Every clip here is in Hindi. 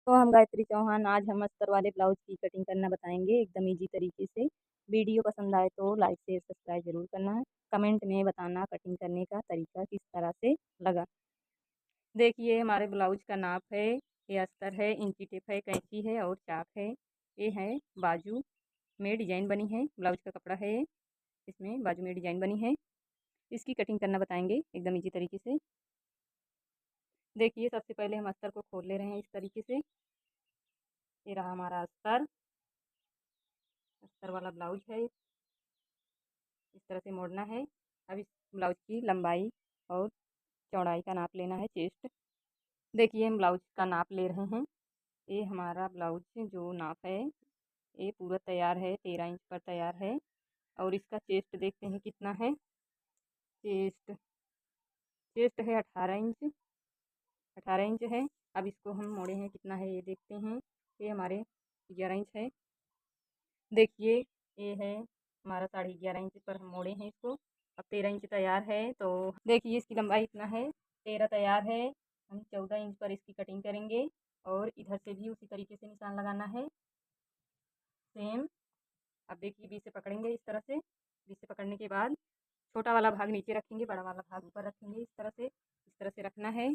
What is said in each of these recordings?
तो हम गायत्री चौहान आज हम अस्तर वाले ब्लाउज की कटिंग करना बताएंगे एकदम इजी तरीके से। वीडियो पसंद आए तो लाइक शेयर सब्सक्राइब जरूर करना है। कमेंट में बताना कटिंग करने का तरीका किस तरह से लगा। देखिए हमारे ब्लाउज का नाप है, ये अस्तर है, इंची टेप है, कैंची है और चाक है। ये है बाजू में डिजाइन बनी है, ब्लाउज का कपड़ा है ये। इसमें बाजू में डिजाइन बनी है। इसकी कटिंग करना बताएंगे एकदम इजी तरीके से। देखिए सबसे पहले हम अस्तर को खोल ले रहे हैं इस तरीके से। ये रहा हमारा अस्तर। अस्तर वाला ब्लाउज है, इस तरह से मोड़ना है। अब इस ब्लाउज की लंबाई और चौड़ाई का नाप लेना है, चेस्ट। देखिए हम ब्लाउज का नाप ले रहे हैं। ये हमारा ब्लाउज जो नाप है ये पूरा तैयार है, 13 इंच पर तैयार है। और इसका चेस्ट देखते हैं कितना है। चेस्ट चेस्ट है 18 इंच, 18 इंच है। अब इसको हम मोड़े हैं कितना है ये देखते हैं। ये हमारे 11 इंच है। देखिए ये है हमारा 11.5 इंच पर हम मोड़े हैं इसको। अब 13 इंच तैयार है, तो देखिए इसकी लंबाई इतना है, 13 तैयार है। हम 14 इंच पर इसकी कटिंग करेंगे और इधर से भी उसी तरीके से निशान लगाना है, सेम। अब देखिए बीच से पकड़ेंगे इस तरह से। बीच से पकड़ने के बाद छोटा वाला भाग नीचे रखेंगे, बड़ा वाला भाग ऊपर रखेंगे। इस तरह से रखना है।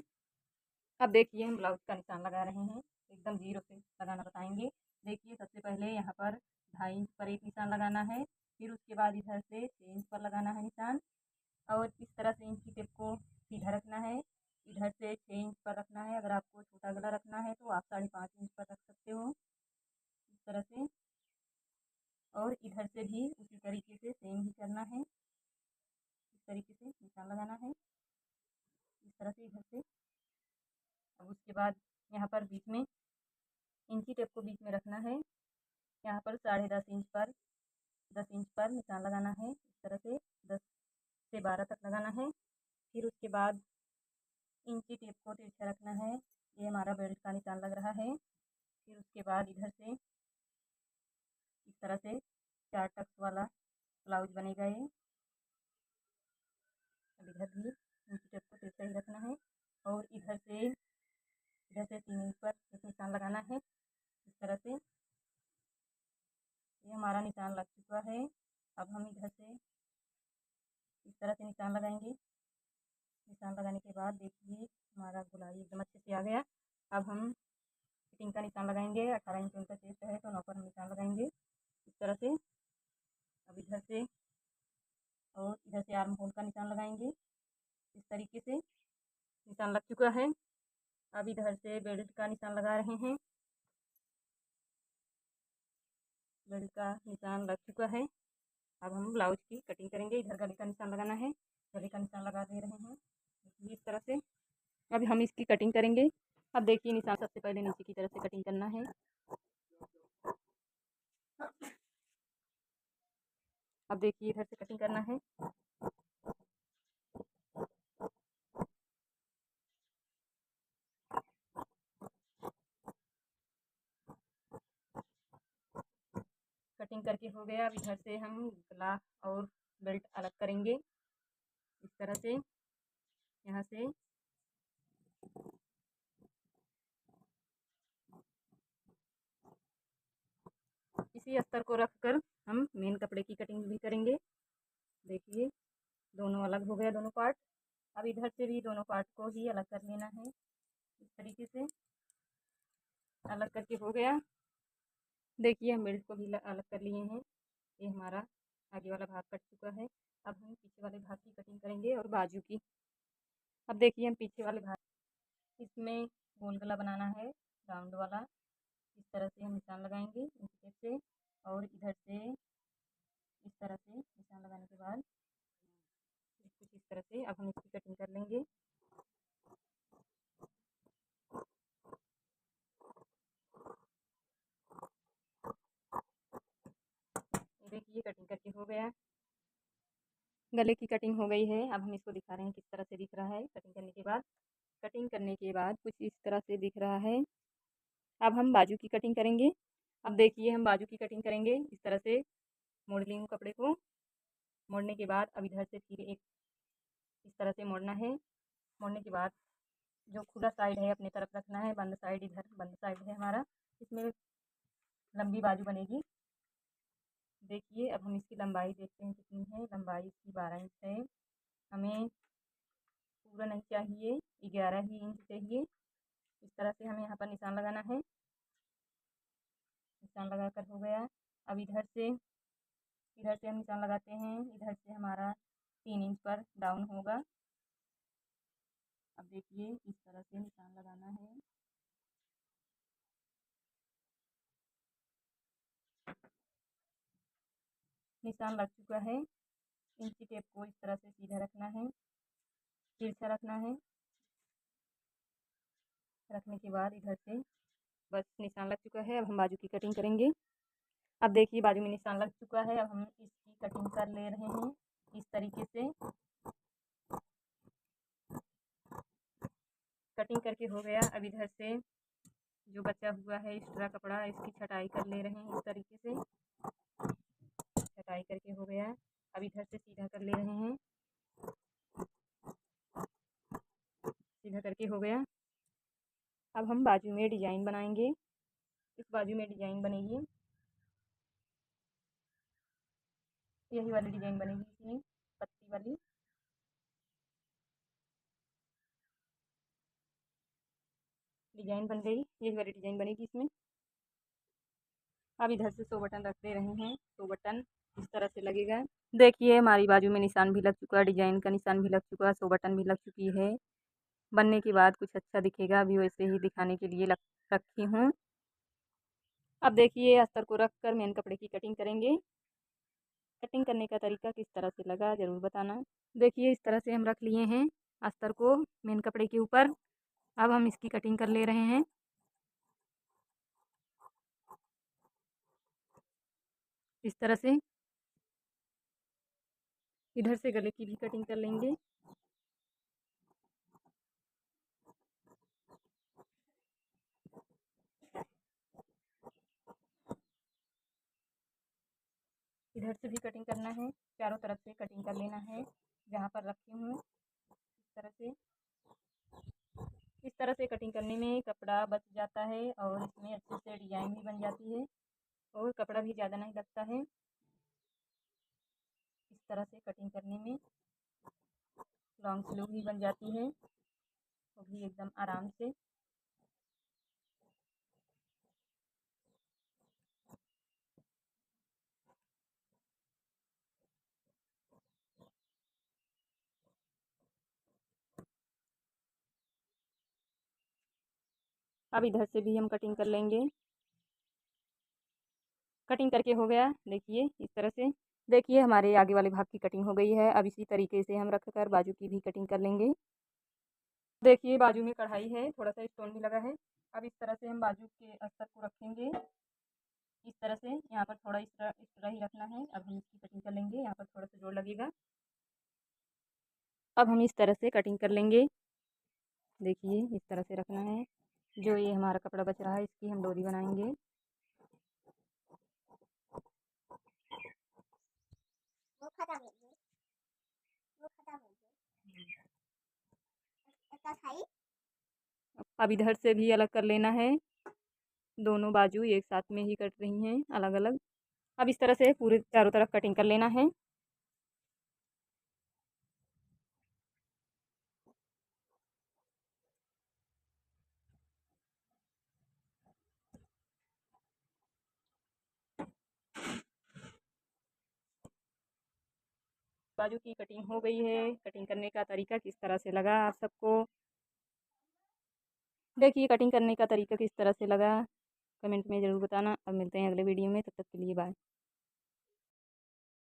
अब देखिए हम ब्लाउज का निशान लगा रहे हैं, एकदम जीरो से लगाना बताएंगे। देखिए सबसे पहले यहाँ पर 2.5 इंच पर एक निशान लगाना है, फिर उसके बाद इधर से 6 इंच पर लगाना है निशान। और इस तरह से इंच की टेप को सीधा रखना है, इधर से 6 इंच पर रखना है। अगर आपको छोटा गला रखना है तो आप 5.5 इंच पर रख सकते हो, इस तरह से। और इधर से भी उसी तरीके से सेम ही करना है, इस तरीके से निशान लगाना है, इस तरह से इधर से। अब उसके बाद यहाँ पर बीच में इंची टेप को बीच में रखना है। यहाँ पर 10.5 इंच पर 10 इंच पर निशान लगाना है, इस तरह से 10 से 12 तक लगाना है। फिर उसके बाद इंची टेप को तिरछा रखना है। ये हमारा बेल्ट का निशान लग रहा है। फिर उसके बाद इधर से इस तरह से 4 टक्स वाला ब्लाउज बनेगा ये। अब इधर भी इंची टेप को तिरछा ही रखना है और इधर से 3 इंच पर एक निशान लगाना है, इस तरह से। ये हमारा निशान लग चुका है। अब हम इधर से इस तरह से निशान लगाएंगे। निशान लगाने के बाद देखिए हमारा गुलाई एकदम अच्छे से आ गया। अब हम फिटिंग का निशान लगाएंगे। 18 इंच उनका चेस्ट है तो 9 पर हम निशान लगाएंगे, इस तरह से। अब इधर से आर्म होल का निशान लगाएंगे, इस तरीके से। निशान लग चुका है। अब इधर से बेल्ट का निशान लगा रहे हैं। बेल्ट का निशान लग चुका है। अब हम ब्लाउज की कटिंग करेंगे। इधर गले का निशान लगाना है, गले का निशान लगा दे रहे हैं इस तरह से। अब हम इसकी कटिंग करेंगे। अब देखिए निशान सबसे पहले नीचे की तरफ से कटिंग करना है। अब देखिए इधर से कटिंग करना है। कटिंग करके हो गया। अब इधर से हम गला और बेल्ट अलग करेंगे, इस तरह से। यहाँ से इसी अस्तर को रखकर हम मेन कपड़े की कटिंग भी करेंगे। देखिए दोनों अलग हो गया, दोनों पार्ट। अब इधर से भी दोनों पार्ट को ही अलग कर लेना है, इस तरीके से। अलग करके हो गया। देखिए हम बेल्ट को भी अलग कर लिए हैं। ये हमारा आगे वाला भाग कट चुका है। अब हम पीछे वाले भाग की कटिंग करेंगे और बाजू की। अब देखिए हम पीछे वाले भाग, इसमें गोल गला बनाना है, राउंड वाला। इस तरह से हम निशान लगाएंगे इंची से। और इधर से इस तरह से निशान लगाने के बाद कुछ इस तरह से अब हम इसकी कटिंग कर लेंगे। ये देखिए कटिंग करके हो गया। गले की कटिंग हो गई है। अब हम इसको दिखा रहे हैं किस तरह से दिख रहा है कटिंग करने के बाद। कटिंग करने के बाद कुछ इस तरह से दिख रहा है। अब हम बाजू की कटिंग करेंगे। अब देखिए हम बाजू की कटिंग करेंगे, इस तरह से मोड़ ली हूँ कपड़े को। मोड़ने के बाद अब इधर से फिर एक इस तरह से मोड़ना है। मोड़ने के बाद जो खुला साइड है अपनी तरफ रखना है, बंद साइड इधर बंद साइड है हमारा। इसमें लंबी बाजू बनेगी। देखिए अब हम इसकी लंबाई देखते हैं कितनी है। लंबाई इसकी 12 इंच है। हमें पूरा नहीं चाहिए, 11 ही इंच चाहिए। इस तरह से हमें यहाँ पर निशान लगाना है। निशान लगाकर हो गया। अब इधर से हम निशान लगाते हैं। इधर से हमारा 3 इंच पर डाउन होगा। अब देखिए इस तरह से निशान लगाना है। निशान लग चुका है। इंची टेप को इस तरह से सीधा रखना है, तिरछा रखना है। रखने के बाद इधर से बस निशान लग चुका है। अब हम बाजू की कटिंग करेंगे। अब देखिए बाजू में निशान लग चुका है। अब हम इसकी कटिंग कर ले रहे हैं इस तरीके से। कटिंग करके हो गया। अब इधर से जो बचा हुआ है एक्स्ट्रा कपड़ा, इसकी छटाई कर ले रहे हैं इस तरीके से। छटाई करके हो गया। अब इधर से सीधा कर ले रहे हैं। सीधा करके हो गया। अब हम बाजू में डिजाइन बनाएंगे। इस बाजू में डिजाइन बनेगी, यही वाली डिजाइन बनेगी इसमें, पत्ती वाली। डिजाइन बन गई, यही वाली डिजाइन बनेगी इसमें। अब इधर से 100 बटन रख दे रहे हैं। 100 बटन इस तरह से लगेगा। देखिए हमारी बाजू में निशान भी लग चुका है, डिजाइन का निशान भी लग चुका है, 100 बटन भी लग चुकी है। बनने के बाद कुछ अच्छा दिखेगा, अभी वैसे ही दिखाने के लिए रखी हूँ। अब देखिए अस्तर को रख कर मेन कपड़े की कटिंग करेंगे। कटिंग करने का तरीका किस तरह से लगा ज़रूर बताना। देखिए इस तरह से हम रख लिए हैं अस्तर को मेन कपड़े के ऊपर। अब हम इसकी कटिंग कर ले रहे हैं इस तरह से। इधर से गले की भी कटिंग कर लेंगे। इधर से भी कटिंग करना है, चारों तरफ से कटिंग कर लेना है जहाँ पर रखी हूँ। इस तरह से, इस तरह से कटिंग करने में कपड़ा बच जाता है और इसमें अच्छे से डिजाइन भी बन जाती है और कपड़ा भी ज़्यादा नहीं लगता है। इस तरह से कटिंग करने में लॉन्ग स्लीव भी बन जाती है, वो भी एकदम आराम से। अब इधर से भी हम कटिंग कर लेंगे। कटिंग करके हो गया। देखिए इस तरह से। देखिए हमारे आगे वाले भाग की कटिंग हो गई है। अब इसी तरीके से हम रख कर बाजू की भी कटिंग कर लेंगे। देखिए बाजू में कढ़ाई है, थोड़ा सा स्टोन भी लगा है। अब इस तरह से हम बाजू के अस्तर को रखेंगे इस तरह से। यहाँ पर थोड़ा इस तरह ही रखना है। अब हम इसकी कटिंग कर लेंगे। यहाँ पर थोड़ा सा जोड़ लगेगा। अब हम इस तरह से कटिंग कर लेंगे। देखिए इस तरह से रखना है। जो ये हमारा कपड़ा बच रहा है इसकी हम डोरी बनाएंगे। अब इधर से भी अलग कर लेना है। दोनों बाजू एक साथ में ही कट रही हैं अलग अलग। अब इस तरह से पूरे चारों तरफ कटिंग कर लेना है। बाजू की कटिंग हो गई है। कटिंग करने का तरीका किस तरह से लगा आप सबको। देखिए कटिंग करने का तरीका किस तरह से लगा कमेंट में ज़रूर बताना। अब मिलते हैं अगले वीडियो में, तब तक के लिए बाय।